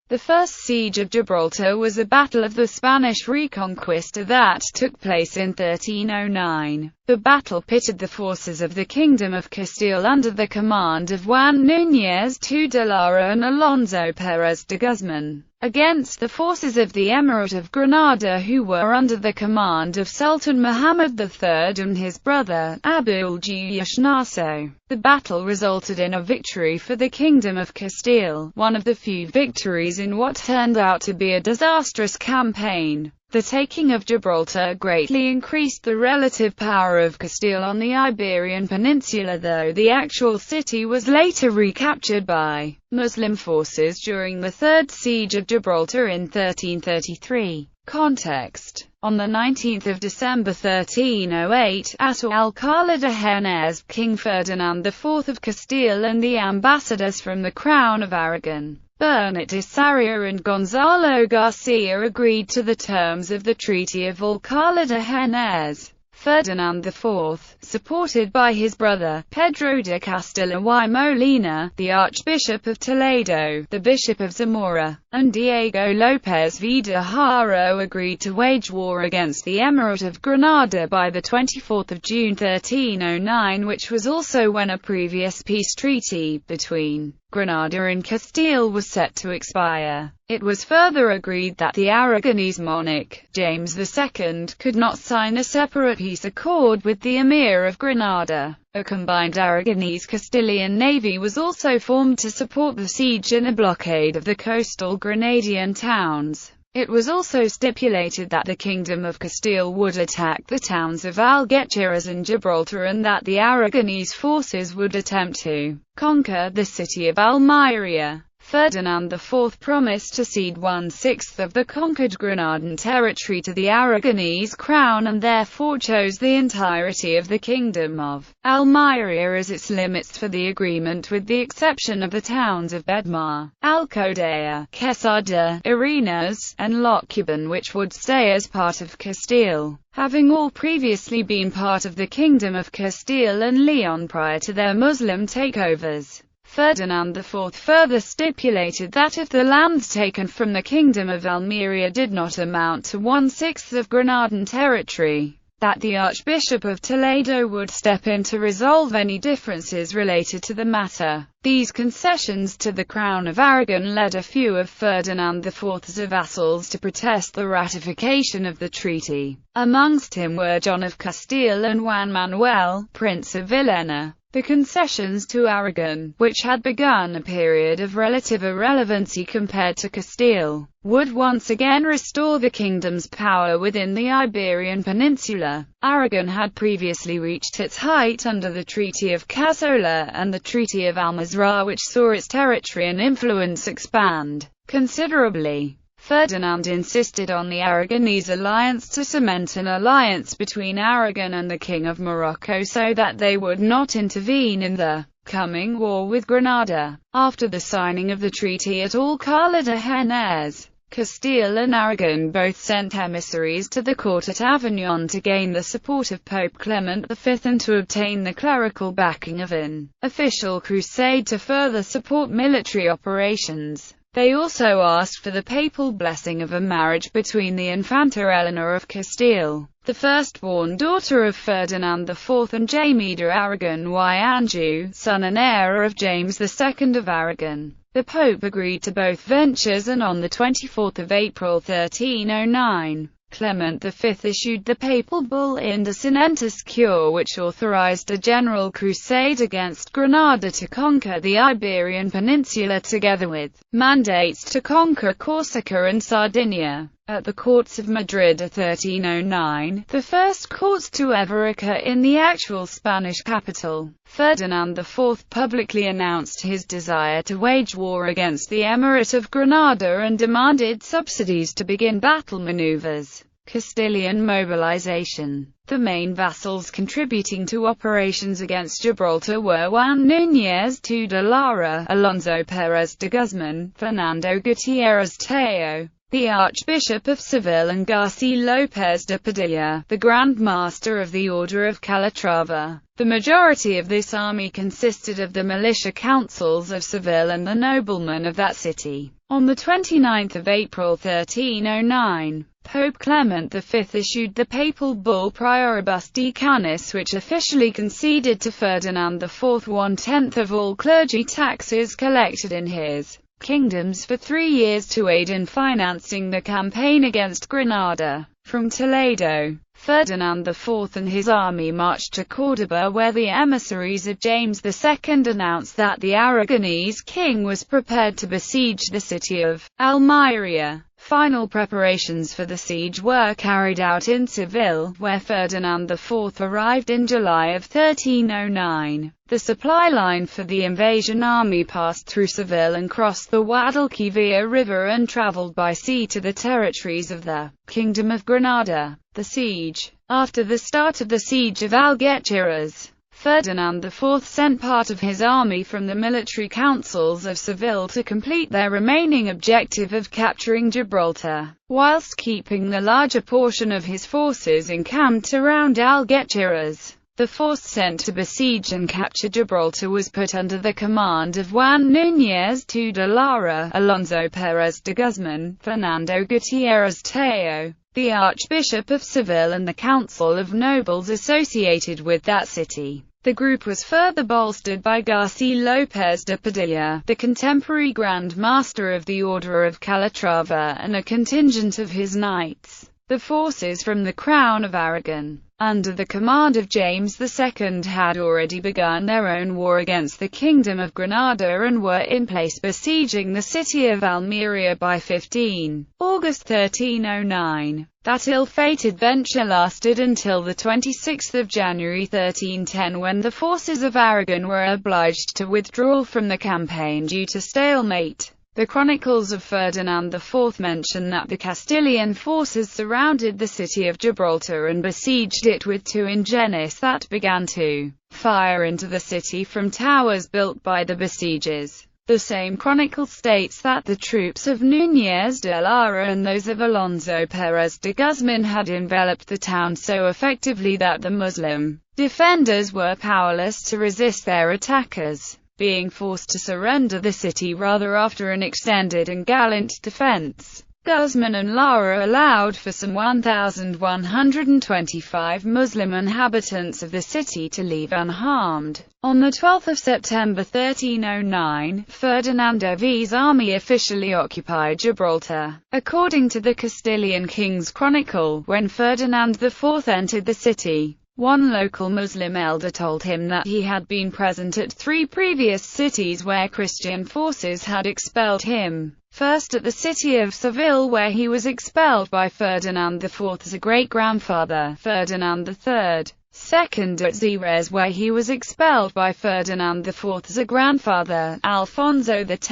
The First Siege of Gibraltar was a battle of the Spanish Reconquista that took place in 1309. The battle pitted the forces of the Kingdom of Castile under the command of Juan Núñez II de Lara and Alonso Pérez de Guzmán, against the forces of the Emirate of Granada, who were under the command of Sultan Muhammed III and his brother, Abul Nasr. The battle resulted in a victory for the Kingdom of Castile, one of the few victories in what turned out to be a disastrous campaign. The taking of Gibraltar greatly increased the relative power of Castile on the Iberian Peninsula, though the actual city was later recaptured by Muslim forces during the Third Siege of Gibraltar in 1333. Context: on the 19th of December 1308, at Alcalá de Henares, King Ferdinand IV of Castile and the ambassadors from the Crown of Aragon, Bernat de Sarriá and Gonzalo Garcia, agreed to the terms of the Treaty of Alcalá de Henares. Ferdinand IV, supported by his brother, Pedro de Castilla y Molina, the Archbishop of Toledo, the Bishop of Zamora, and Diego López Vida Haro, agreed to wage war against the Emirate of Granada by 24 June 1309, which was also when a previous peace treaty between Granada and Castile was set to expire. It was further agreed that the Aragonese monarch, James II, could not sign a separate peace accord with the Emir of Granada. A combined Aragonese-Castilian navy was also formed to support the siege and a blockade of the coastal Granadian towns. It was also stipulated that the Kingdom of Castile would attack the towns of Algeciras and Gibraltar, and that the Aragonese forces would attempt to conquer the city of Almeria. Ferdinand IV promised to cede 1/6 of the conquered Granadan territory to the Aragonese crown, and therefore chose the entirety of the Kingdom of Almeria as its limits for the agreement, with the exception of the towns of Bedmar, Alcodea, Quesada, Arenas, and Locuban, which would stay as part of Castile, having all previously been part of the Kingdom of Castile and Leon prior to their Muslim takeovers. Ferdinand IV further stipulated that if the lands taken from the Kingdom of Almeria did not amount to 1/6 of Granadan territory, that the Archbishop of Toledo would step in to resolve any differences related to the matter. These concessions to the Crown of Aragon led a few of Ferdinand IV's vassals to protest the ratification of the treaty. Amongst him were John of Castile and Juan Manuel, Prince of Villena. The concessions to Aragon, which had begun a period of relative irrelevancy compared to Castile, would once again restore the kingdom's power within the Iberian Peninsula. Aragon had previously reached its height under the Treaty of Cazorla and the Treaty of Almanzora, which saw its territory and influence expand considerably. Ferdinand insisted on the Aragonese alliance to cement an alliance between Aragon and the King of Morocco so that they would not intervene in the coming war with Granada. After the signing of the treaty at Alcalá de Henares, Castile and Aragon both sent emissaries to the court at Avignon to gain the support of Pope Clement V and to obtain the clerical backing of an official crusade to further support military operations. They also asked for the papal blessing of a marriage between the Infanta Eleanor of Castile, the firstborn daughter of Ferdinand IV, and Jaime de Aragon y Anjou, son and heir of James II of Aragon. The Pope agreed to both ventures, and on 24 April 1309, Clement V issued the Papal Bull Indecernentis Cur, which authorized a general crusade against Granada to conquer the Iberian Peninsula, together with mandates to conquer Corsica and Sardinia. At the courts of Madrid in 1309, the first courts to ever occur in the actual Spanish capital, Ferdinand IV publicly announced his desire to wage war against the Emirate of Granada and demanded subsidies to begin battle maneuvers. Castilian Mobilization. The main vassals contributing to operations against Gibraltar were Juan Núñez II de Lara, Alonso Pérez de Guzmán, Fernando Gutiérrez Teo, the Archbishop of Seville, and García López de Padilla, the Grand Master of the Order of Calatrava. The majority of this army consisted of the militia councils of Seville and the noblemen of that city. On 29 April 1309, Pope Clement V issued the Papal Bull Prioribus Decanis, which officially conceded to Ferdinand IV 1/10 of all clergy taxes collected in his kingdoms for 3 years to aid in financing the campaign against Granada. From Toledo, Ferdinand IV and his army marched to Córdoba, where the emissaries of James II announced that the Aragonese king was prepared to besiege the city of Almería. Final preparations for the siege were carried out in Seville, where Ferdinand IV arrived in July of 1309. The supply line for the invasion army passed through Seville and crossed the Guadalquivir River and traveled by sea to the territories of the Kingdom of Granada. The siege. After the start of the siege of Algeciras, Ferdinand IV sent part of his army from the military councils of Seville to complete their remaining objective of capturing Gibraltar, whilst keeping the larger portion of his forces encamped around Algeciras. The force sent to besiege and capture Gibraltar was put under the command of Juan Núñez II de Lara, Alonso Pérez de Guzmán, Fernando Gutiérrez Teo, the Archbishop of Seville, and the council of nobles associated with that city. The group was further bolstered by García López de Padilla, the contemporary Grand Master of the Order of Calatrava, and a contingent of his knights. The forces from the Crown of Aragon, under the command of James II, had already begun their own war against the Kingdom of Granada and were in place besieging the city of Almería by 15 August 1309. That ill-fated venture lasted until the 26th of January 1310, when the forces of Aragon were obliged to withdraw from the campaign due to stalemate. The chronicles of Ferdinand IV mention that the Castilian forces surrounded the city of Gibraltar and besieged it with 2 engines that began to fire into the city from towers built by the besiegers. The same chronicle states that the troops of Núñez de Lara and those of Alonso Pérez de Guzmán had enveloped the town so effectively that the Muslim defenders were powerless to resist their attackers, being forced to surrender the city rather after an extended and gallant defense. Guzmán and Lara allowed for some 1,125 Muslim inhabitants of the city to leave unharmed. On 12 September 1309, Ferdinando V's army officially occupied Gibraltar. According to the Castilian King's Chronicle, when Ferdinand IV entered the city, one local Muslim elder told him that he had been present at 3 previous cities where Christian forces had expelled him. First at the city of Seville, where he was expelled by Ferdinand IV's great-grandfather, Ferdinand III. Second at Xerez, where he was expelled by Ferdinand IV's grandfather, Alfonso X.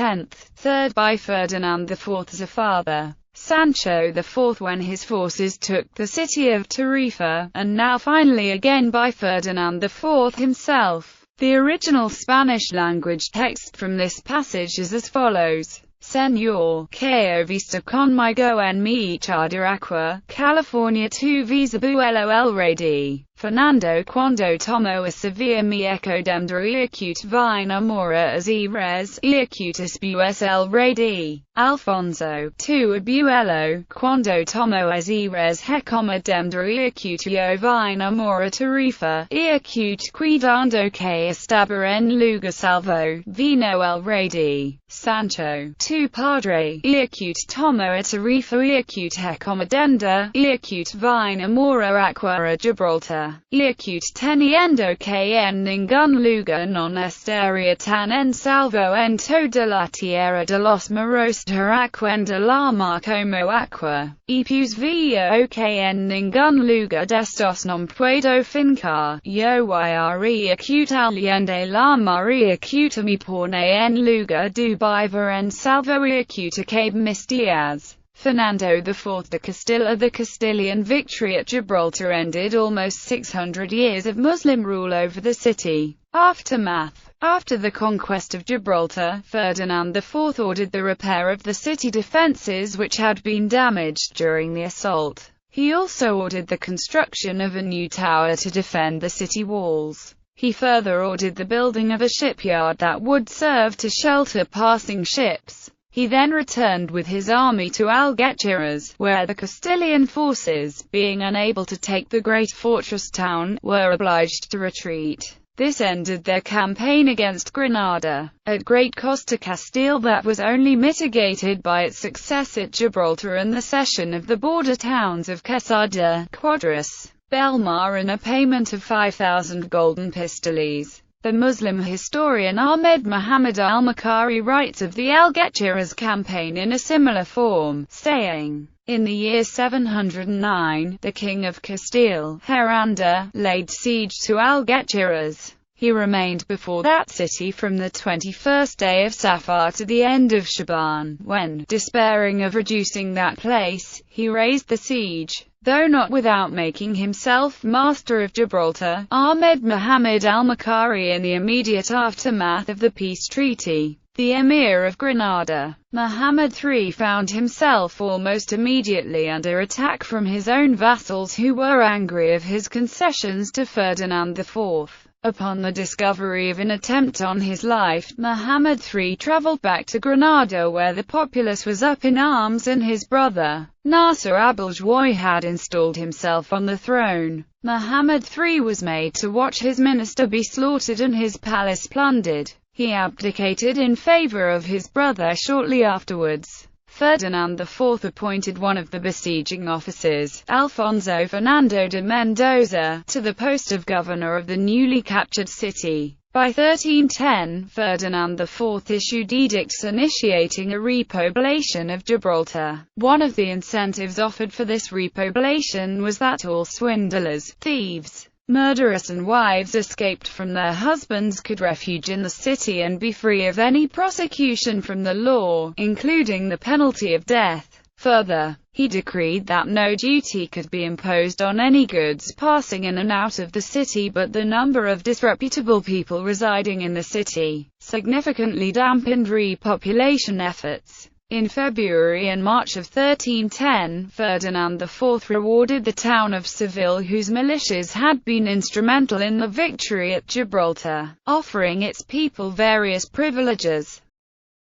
Third by Ferdinand IV's father, Sancho IV, when his forces took the city of Tarifa, and now finally again by Ferdinand IV himself. The original Spanish-language text from this passage is as follows: Señor, que he visto conmigo en mi echar aqua, California tu bisabuelo el rey de Fernando cuando tomó a Sevilla mi eco dem acute vina mora as Xerez, acutus bues el rey de Alfonso, tu abuelo, cuando tomó a Xerez hecoma dem acutio vina mora tarifa, acute cuidando que estaba en lugar salvo, vino el rey de Sancho, tu padre, acute tomo a tarifa acute hecoma denda, acute vina mora aqua a Gibraltar. Acute teniendo que en ningún lugar non estaría tan en salvo en toda la tierra de los moros de la mar como aqua, y pues veo que en ningún lugar destos non puedo fincar, yo y acute allende la mar y acute me pone en lugar de vivir en salvo y acute que mis días. Fernando IV de Castilla. The Castilian victory at Gibraltar ended almost 600 years of Muslim rule over the city. Aftermath. After the conquest of Gibraltar, Ferdinand IV ordered the repair of the city defences which had been damaged during the assault. He also ordered the construction of a new tower to defend the city walls. He further ordered the building of a shipyard that would serve to shelter passing ships. He then returned with his army to Algeciras, where the Castilian forces, being unable to take the great fortress town, were obliged to retreat. This ended their campaign against Granada, at great cost to Castile that was only mitigated by its success at Gibraltar and the cession of the border towns of Quesada, Quadras, Belmar and a payment of 5,000 golden pistoles. The Muslim historian Ahmed Muhammad al-Makari writes of the Algeciras campaign in a similar form, saying, "In the year 709, the king of Castile, Heranda, laid siege to Algeciras. He remained before that city from the 21st day of Safar to the end of Shaban, when, despairing of reducing that place, he raised the siege, though not without making himself master of Gibraltar." Ahmed Muhammad al-Makari. In the immediate aftermath of the peace treaty, the Emir of Granada, Muhammad III, found himself almost immediately under attack from his own vassals who were angry of his concessions to Ferdinand IV. Upon the discovery of an attempt on his life, Muhammad III travelled back to Granada where the populace was up in arms and his brother, Nasr Abul-Jawai, had installed himself on the throne. Muhammad III was made to watch his minister be slaughtered and his palace plundered. He abdicated in favour of his brother shortly afterwards. Ferdinand IV appointed one of the besieging officers, Alfonso Fernando de Mendoza, to the post of governor of the newly captured city. By 1310, Ferdinand IV issued edicts initiating a repopulation of Gibraltar. One of the incentives offered for this repopulation was that all swindlers, thieves, murderers and wives escaped from their husbands could refuge in the city and be free of any prosecution from the law, including the penalty of death. Further, he decreed that no duty could be imposed on any goods passing in and out of the city, but the number of disreputable people residing in the city significantly dampened repopulation efforts. In February and March of 1310, Ferdinand IV rewarded the town of Seville, whose militias had been instrumental in the victory at Gibraltar, offering its people various privileges.